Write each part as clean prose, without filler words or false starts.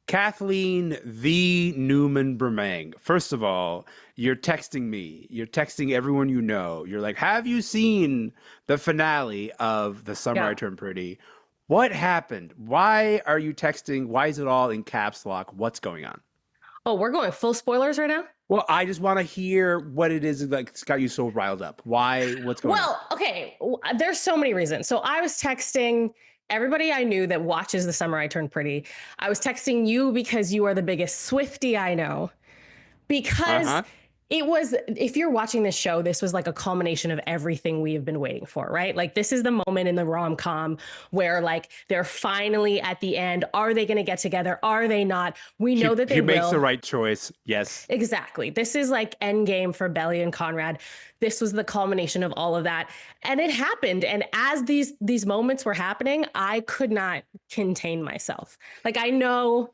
Kathleen the Newman-Bremang. First of all, you're texting me. You're texting everyone you know. You're like, have you seen the finale of The Summer I Yeah. Turned Pretty? What happened? Why are you texting? Why is it all in caps lock? What's going on? Oh, we're going full spoilers right now? Well, I just want to hear what it is that it's got you so riled up. Why? What's going on? Well, okay. There's so many reasons. So I was texting everybody I knew that watches The Summer I Turned Pretty. I was texting you because you are the biggest Swiftie I know. Because Uh-huh. it was, if you're watching this show, this was like a culmination of everything we have been waiting for, right? Like, this is the moment in the rom-com where, like, they're finally at the end. Are they going to get together? Are they not? We know that they He will. makes the right choice. Yes. Exactly. This is like endgame for Belly and Conrad. This was the culmination of all of that. And it happened. And as these moments were happening, I could not contain myself. Like, I know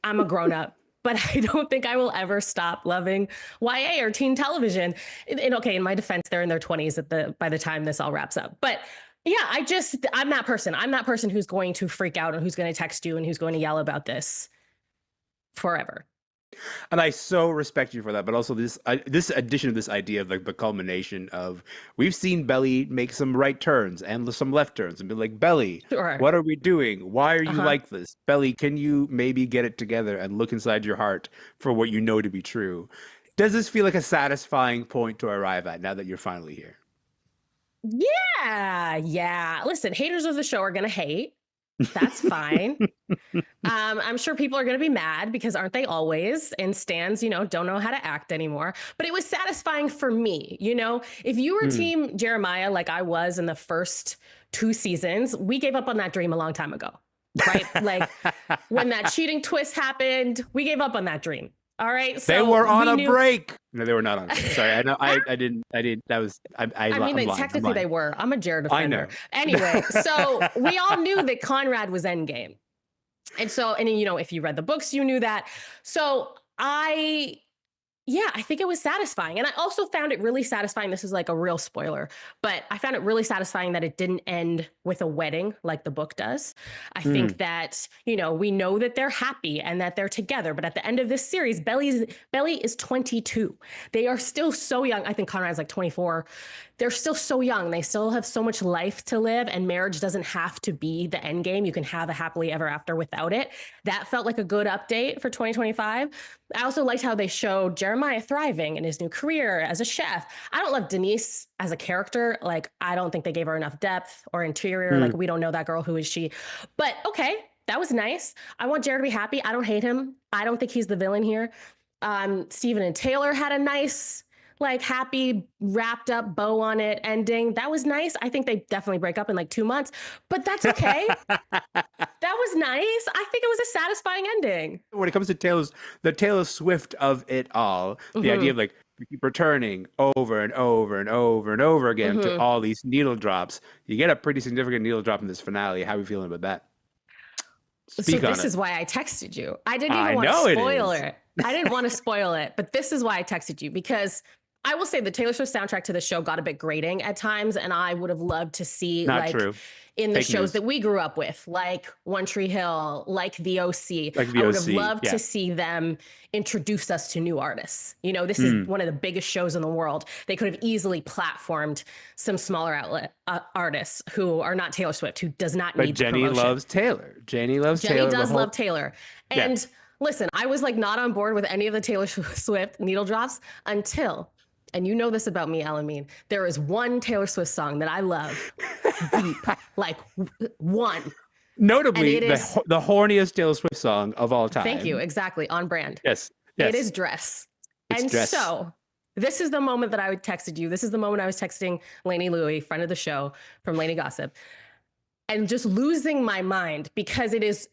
I'm a grown-up, but I don't think I will ever stop loving YA or teen television. And okay, in my defense, they're in their 20s by the time this all wraps up. But yeah, I'm that person. I'm that person who's going to freak out and who's going to text you and who's going to yell about this forever. And I so respect you for that, but also this addition of this idea of like the culmination of we've seen Belly make some right turns and some left turns and be like, Belly, Sure. what are we doing? Why are you Uh-huh. like this? Belly, can you maybe get it together and look inside your heart for what you know to be true? Does this feel like a satisfying point to arrive at now that you're finally here? Yeah. Listen, haters of the show are gonna hate. That's fine. I'm sure people are going to be mad because aren't they always? And stans, don't know how to act anymore. But it was satisfying for me. If you were Hmm. team Jeremiah, like I was in the first 2 seasons, we gave up on that dream a long time ago, right? Like, when that cheating twist happened, we gave up on that dream. All right. They So were on we a knew. break. No, they were not on a break. Sorry, I know. I didn't. That was. I mean, I'm lying. I'm technically lying. they were. I'm a Jared I defender. know. Anyway, so we all knew that Conrad was endgame. And so, and if you read the books, you knew that. So I think it was satisfying. And I also found it really satisfying. This is like a real spoiler, but I found it really satisfying that it didn't end with a wedding like the book does. I Hmm. think that, we know that they're happy and that they're together. But at the end of this series, Belly is 22. They are still so young. I think Conrad's like 24. They're still so young. They still have so much life to live, and marriage doesn't have to be the end game. You can have a happily ever after without it. That felt like a good update for 2025. I also liked how they showed Jeremiah thriving in his new career as a chef. I don't love Denise as a character. Like, I don't think they gave her enough depth or interior. Hmm. Like, we don't know that girl. Who is she? But okay, that was nice. I want Jared to be happy. I don't hate him. I don't think he's the villain here. Stephen and Taylor had a nice, like, happy, wrapped up bow on it ending. That was nice. I think they definitely break up in like 2 months, but that's okay. That was nice. I think it was a satisfying ending. When it comes to the Taylor Swift of it all, the idea Mm-hmm. of like we keep returning over and over and over and over again to Mm-hmm. all these needle drops. You get a pretty significant needle drop in this finale. How are you feeling about that? So Speak on this it. is why I texted you. I didn't I even want to know it spoil is. it. I didn't want to spoil it, but this is why I texted you, because I will say the Taylor Swift soundtrack to the show got a bit grating at times, and I would have loved to see, Not like, true. in the Fake shows news. that we grew up with, like One Tree Hill, like The OC. Like I the would have OC. loved Yeah. to see them introduce us to new artists. This is Hmm. one of the biggest shows in the world. They could have easily platformed some smaller outlet artists who are not Taylor Swift, who does not But need the Jenny promotion. loves Taylor. Jenny loves Jenny Taylor. does love Taylor. Yeah. And listen, I was like not on board with any of the Taylor Swift needle drops until, and you know this about me, Elamin, there is one Taylor Swift song that I love deep, like one. Notably, And it is, the horniest Taylor Swift song of all time. thank you, exactly, on brand. Yes. Yes. It is Dress. It's And Dress. so this is the moment that I texted you. This is the moment I was texting Lainey Louie, friend of the show from Lainey Gossip, and just losing my mind because it is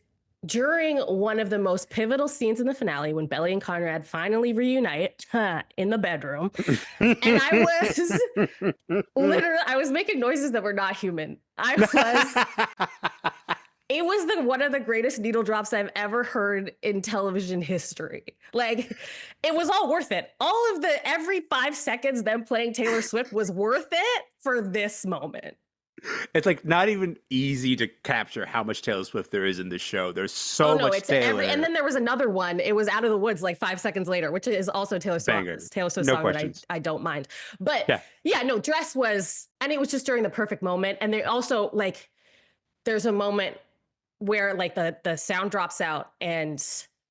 during one of the most pivotal scenes in the finale when Belly and Conrad finally reunite in the bedroom. And I was making noises that were not human. It was one of the greatest needle drops I've ever heard in television history. Like, it was all worth it. All of every 5 seconds them playing Taylor Swift was worth it for this moment. It's like not even easy to capture how much Taylor Swift there is in this show. There's Oh so no, much it's every, and Taylor. then there was another one. It was Out of the Woods like 5 seconds later, which is also Banger. Taylor Swift No song that questions. I don't mind. But Yeah. yeah, no, Dress was, and it was just during the perfect moment. And they also like, there's a moment where like the sound drops out and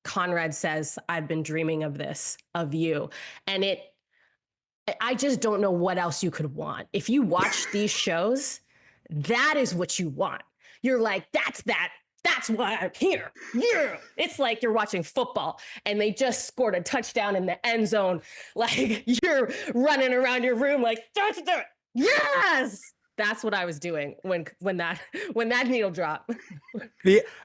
Conrad says, "I've been dreaming of this, of you," and I just don't know what else you could want. If you watch these shows, that is what you want. You're like, that's that. That's why I'm here. Yeah. It's like you're watching football and they just scored a touchdown in the end zone. Like you're running around your room like, yes. That's what I was doing when that needle dropped.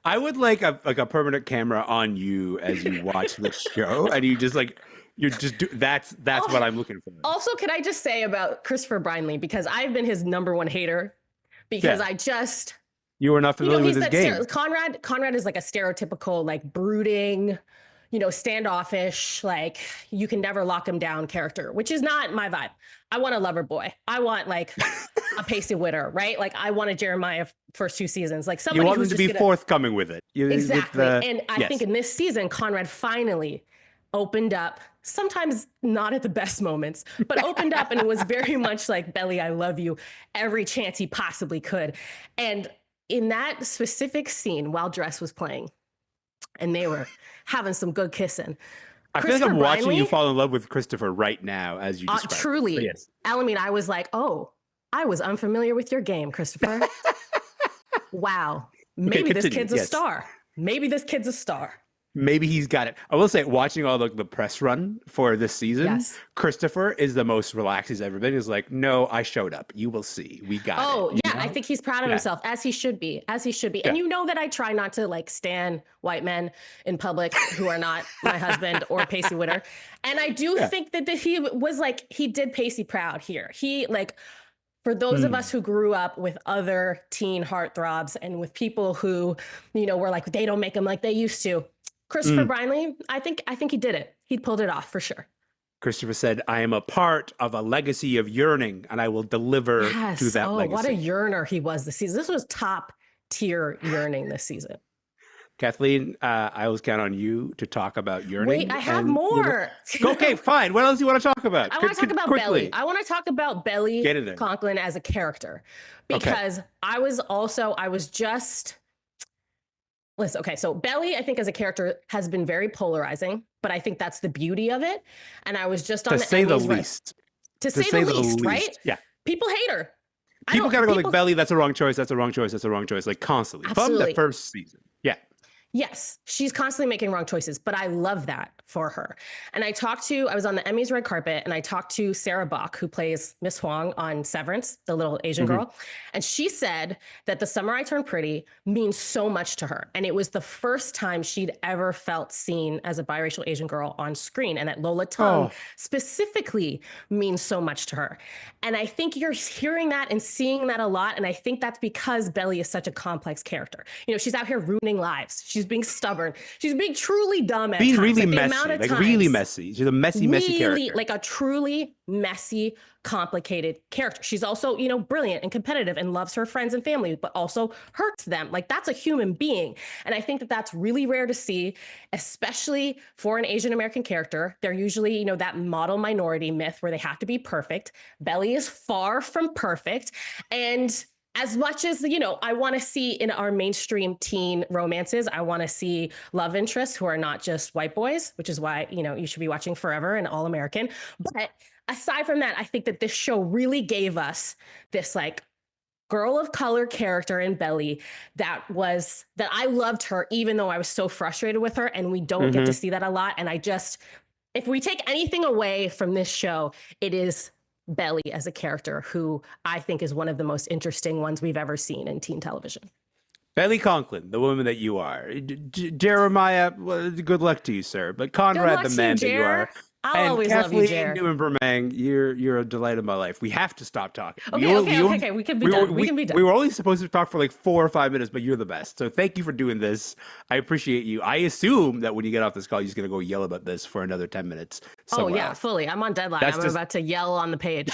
I would like a permanent camera on you as you watch this show, and you just like you're just that's what I'm looking for. Also, can I just say about Christopher Brinley, because I've been his number one hater, because I just, you were not familiar with his game. Conrad is like a stereotypical, like brooding, standoffish, like you can never lock him down character, which is not my vibe. I want a lover boy. I want like a Pacey Witter, right? Like I wanted Jeremiah first 2 seasons, like somebody You want who's him to be forthcoming with it. Exactly. And I think in this season, Conrad finally opened up, sometimes not at the best moments, but opened up and was very much like, Belly, I love you, every chance he possibly could. And in that specific scene while Dress was playing and they were having some good kissing, I feel like I'm watching you fall in love with Christopher right now as you describe truly. Yes. Elamin, I was like, oh, I was unfamiliar with your game, Christopher. Wow. Maybe this kid's a star. Maybe this kid's a star. Maybe he's got it. I will say, watching all the press run for this season, Christopher is the most relaxed he's ever been. He's like, no, I showed up. You will see. We got it. Oh, yeah. I think he's proud of himself, as he should be, as he should be. And you know that I try not to like stan white men in public who are not my husband or Pacey Witter. And I do think that he was like, he did Pacey proud here. He like, for those of us who grew up with other teen heartthrobs and with people who, were like, they don't make them like they used to. Christopher Brinley, I think he did it. He pulled it off for sure. Christopher said, I am a part of a legacy of yearning and I will deliver to that legacy. What a yearner he was this season. This was top tier yearning this season. Kathleen, I always count on you to talk about yearning. Wait, I have more. Okay, fine. What else do you want to talk about? I want to talk about Belly. I want to talk about Belly Conklin as a character. Because listen, okay, so Belly, I think as a character has been very polarizing, but I think that's the beauty of it. And I was just on to say the least. To say the least, right? Yeah. People hate her. People gotta go like, Belly, that's a wrong choice, that's a wrong choice, that's a wrong choice, like constantly. Absolutely. From the first season. Yeah. Yes, she's constantly making wrong choices, but I love that for her. And I was on the Emmys red carpet and I talked to Sarah Bach, who plays Miss Huang on Severance, the little Asian girl. And she said that The Summer I Turned Pretty means so much to her. And it was the first time she'd ever felt seen as a biracial Asian girl on screen. And that Lola Tung specifically means so much to her. And I think you're hearing that and seeing that a lot. And I think that's because Belly is such a complex character. She's out here ruining lives. She's being stubborn. She's being truly dumb at times. Really messy. Really messy. She's a messy character. Like a truly messy, complicated character. She's also, brilliant and competitive and loves her friends and family, but also hurts them. Like that's a human being. And I think that that's really rare to see, especially for an Asian American character. They're usually, that model minority myth where they have to be perfect. Belly is far from perfect. And as much as, I want to see in our mainstream teen romances, I want to see love interests who are not just white boys, which is why, you should be watching Forever and All American. But aside from that, I think that this show really gave us this like girl of color character in Belly that I loved her, even though I was so frustrated with her. And we don't get to see that a lot. And if we take anything away from this show, it is Belly as a character who I think is one of the most interesting ones we've ever seen in teen television. Belly Conklin, the woman that you are. Jeremiah, well, good luck to you, sir. But Conrad, the man that you are. I'll always love you, Jer. Kathleen Newman-Bremang, you're a delight of my life. We have to stop talking. Okay. We can be done. We can be done. We were only supposed to talk for like 4 or 5 minutes, but you're the best. So thank you for doing this. I appreciate you. I assume that when you get off this call, you're just going to go yell about this for another 10 minutes. Oh, yeah, fully. I'm on deadline. I'm about to yell on the page.